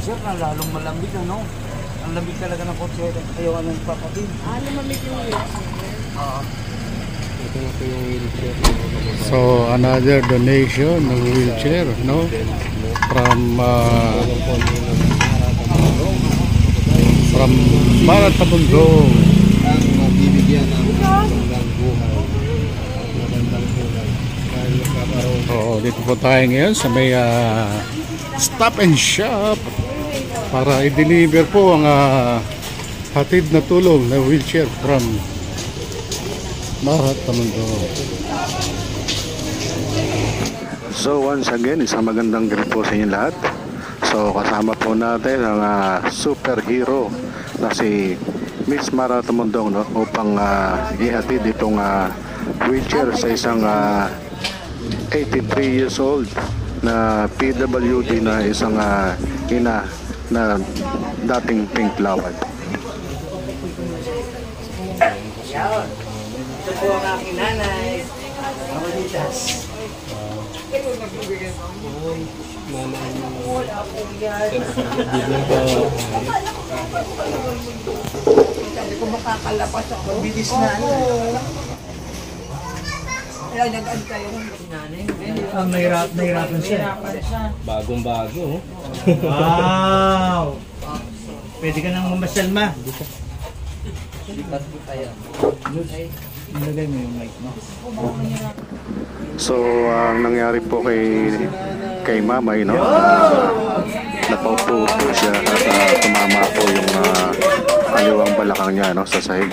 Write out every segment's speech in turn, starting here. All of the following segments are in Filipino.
sir, na lalong malambig, ano? Ang lamig talaga ng kotse. Ayaw ka nang papatid. Lumamig yung wheelchair. Oo. Ito na po yung wheelchair. So another donation ng wheelchair, no? From Maratamundong. Ang magbibigyan ng magandang buhay at magandang buhay. Dahil nagkakaroon. Oo, dito po tayo ngayon sa may Stop and Shop para i-deliver po ang hatid na tulong na wheelchair from Maratamundong. So once again, isang magandang gabi po sa inyo lahat. So kasama po natin ang superhero na si Miss Maratamundong, no, upang ihatid itong wheelchair sa isang 83 years old na PWD na isang ina na dating pink lawad. Ito po ang aking nanay. Mamalitas. Wala po yan. Sabi ko makakalapas ako. Bilis na. Kaya nag-add kayo ng nanay. Nahirapan siya. Bagong-bago. Wow! Pwede ka nang mamasyal, ma. Nilagay mo yung mic mo. So ang nangyari po kay Mamay, no, napaupo po siya at tumama po yung kaliwang balakang niya, no, sa sahig.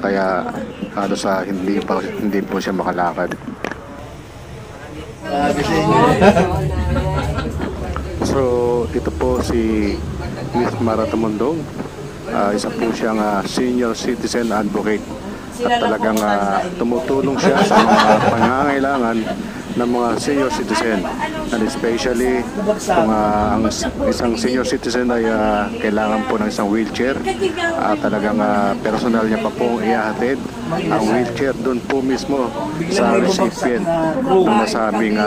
Kaya halos hindi po siya makalakad. So ito po si Miss Maratamundong. Isa po siyang senior citizen advocate at talagang tumutulong siya sa mga pangangailangan ng mga senior citizen, and especially kung ang isang senior citizen ay kailangan po ng isang wheelchair, talagang personal niya pa pong ihahatid ang wheelchair doon po mismo sa recipient ng nasabing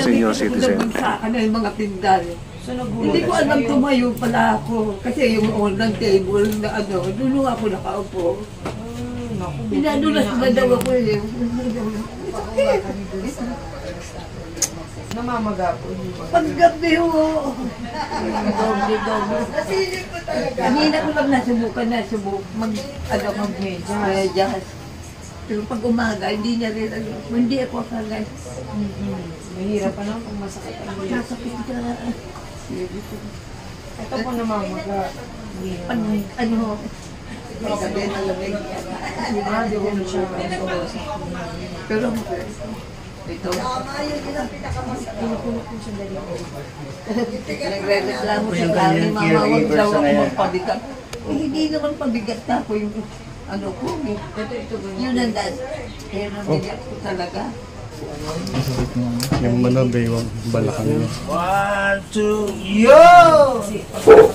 senior citizen. Mga pindal. Hindi ko alam tumayo pala ako kasi yung online table na doon ako nakaupo. Pinadulas na daw ako eh. Namamaga po. Paggabi ho. Kanina ko lang nasubukan mag-medyas. Pero pag umaga, hindi niya rin, hindi ako kagay. Mahirap pa naman pag masakit ang ulo. Nasakit ka. Ito po namamaga. Pag may gabi na lamig. Di ko na siya. Pero ito. Pinupulot po siya dali. Nagre-reklamo siya kami, mama, huwag daw ako magpabigat. Hindi naman pabigat na ako yung ko. Yun ang dad. Kaya nabigat ko talaga. Yung manabaywang balakang niya. 1, 2, yo!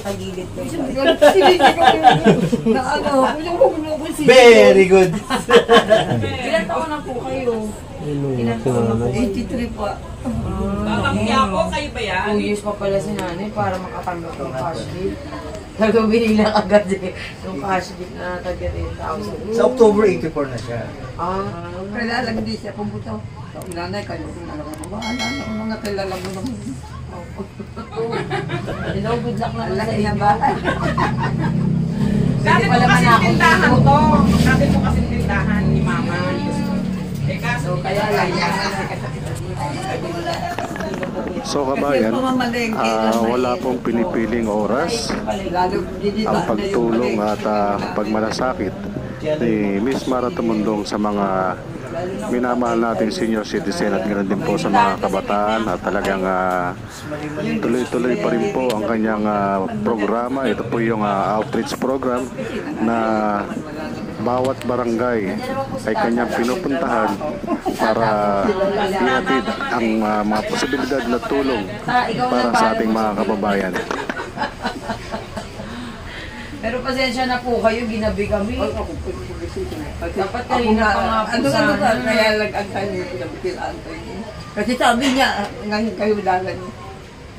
Patagilid ko. Very good. Ilan taon na po kayo? Ilan taon na po? 83 po. Babangkya po, kayo ba yan? 2 years pa pala si nanay para makatanggap ng cash gift. Talagang binila agad yung cash gift na taga 10,000. Sa October 84 na siya. Kaya lang hindi siya pumunta. Nanay, kayo kung alam mo ba? Ang mga kilala mo naman. Hello, good luck na Laki na bahay. Dati po kasing tindahan to. Dati po kasing tindahan ni Mama. Eh kaso, kaya lang yan. So kabayan, wala pong pinipiling oras ang pagtulong at pagmalasakit ni Miss Maratamundong sa mga minamahal nating senior citizen at ganoon din po sa mga kabataan, at talagang tuloy-tuloy pa rin po ang kanyang programa. Ito po yung outreach program na bawat barangay ay kanyang pinupuntahan para ihatid ang mga posibilidad na tulong para sa ating mga kababayan. Pero pasensya na po kayo, ginabi kami. Dapat kanina pa nga po sana. Kaya nag-antay niyo pinagpilaan ko yun. Kasi sabi niya, ngayon kayo dalan.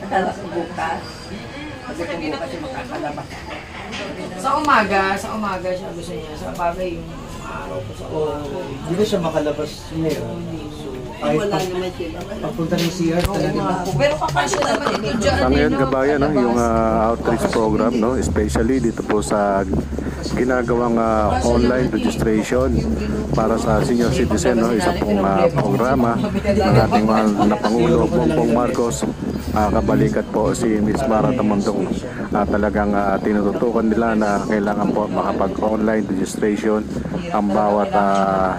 Nadalas ko bukas. Kasi kung bukas yung makakalabas. Sa umaga siya gusto niya. Sa bagay yung araw ko sa umaga. Hindi na siya makalabas ngayon. Ay, wala naman sila. Pagpunta ng CR talaga. Pero kakasya naman ito dyan. Sa ngayon kabayan, no, yung outreach program, no, especially dito po sa ginagawang online registration para sa senior citizen, no, isa pong programa ng ating mahal na Pangulo Bongbong Marcos. Kabalikat po si Miss Mara Tamundong, talagang tinututukan nila na kailangan po makapag-online registration ang bawat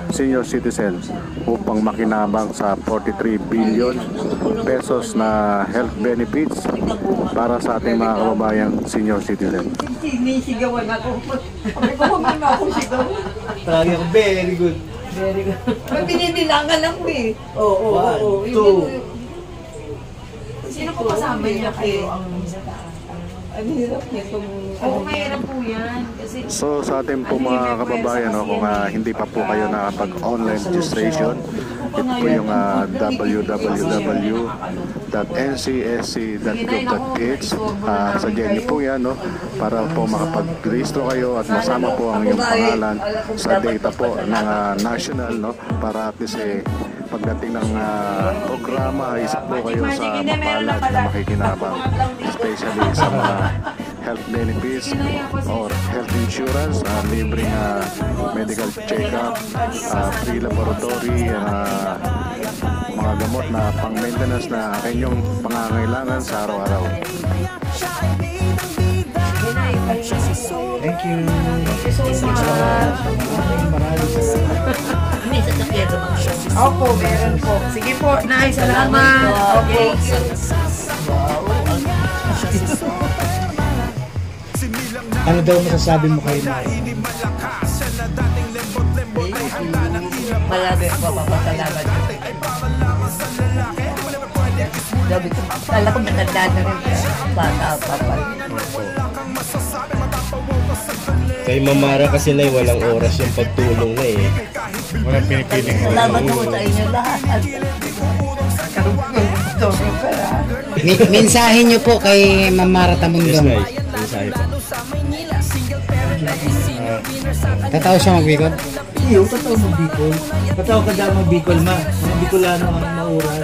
senior citizen upang makinabang sa 43 billion pesos na health benefits para sa ating mga kababayang senior citizen. Sinisigawan ako. Sabi ko, huwag na akong sigaw. Talagang very good. Very good. May binibilangan ako eh. Oo. One, Yung two. Sino po kasama niya kayo ang sa taas? Ang hirap nitong... Oo, mahirap po yan. Kasi So sa ating po mga kababayan, no, kung hindi pa po kayo nakapag-online registration, ito po yung www.ncsc.gov.ph. Sa Jenny po yan, no, para po makapag-registro kayo at masama po ang iyong pangalan sa data po ng national, no, para at least pagdating ng programa, isa po kayo sa mapalad na makikinabang, especially sa mga health benefits or health insurance, libreng medical check-up, free laboratory, mga gamot na pang-maintenance na inyong pangangailangan sa araw-araw. Thank you. May sasakyan sa mga shows. Opo, meron po. Sige po, Nay, salamat. Okay. Ano daw masasabi mo kay Nay? Malami ko papapasalamat. Sabi ko, kala ko matanda na rin. Bata pa pa. Kay Mamara kasi na walang oras yung pagtulong na eh. Walang pinipiling Salamat po sa inyo lahat. Mensahe niyo po kay Ma'am Mara Yes, Tamundong. Nay. Mensahe po. Tataw siya magbikod? Iyo, katao mo Bicol. Katao ka dyan mo Bicol, ma. Mga Bicolano ang mauran.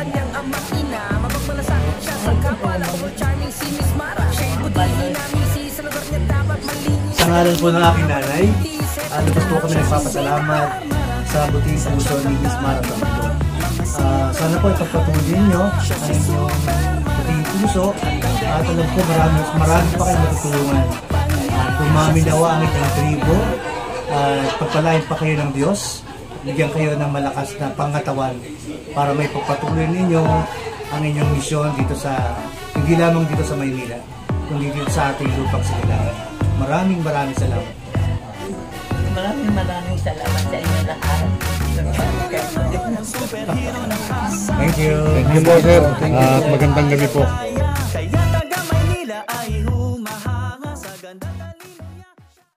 Sa ngalan po ng aking nanay, labas po kami nagpapasalamat sa buting puso ni Miss Mara Tamundong. Sana po ipagpatuloy ninyo ang inyong buting puso at alam ko marami pa kayong matutulungan. Pumaminawa ang inyong tribo at pagpalain pa kayo ng Diyos, bigyan kayo ng malakas na pangatawan para may pagpatuloy ninyo ang inyong misyon dito sa, hindi lamang dito sa Maynila, kundi dito sa ating lupang Sigilangan. Maraming salamat. Maraming salamat sa inyo lahat. Thank you. Thank you po, sir. Magandang gabi po. Kaya taga Maynila ay humahanga sa ganda.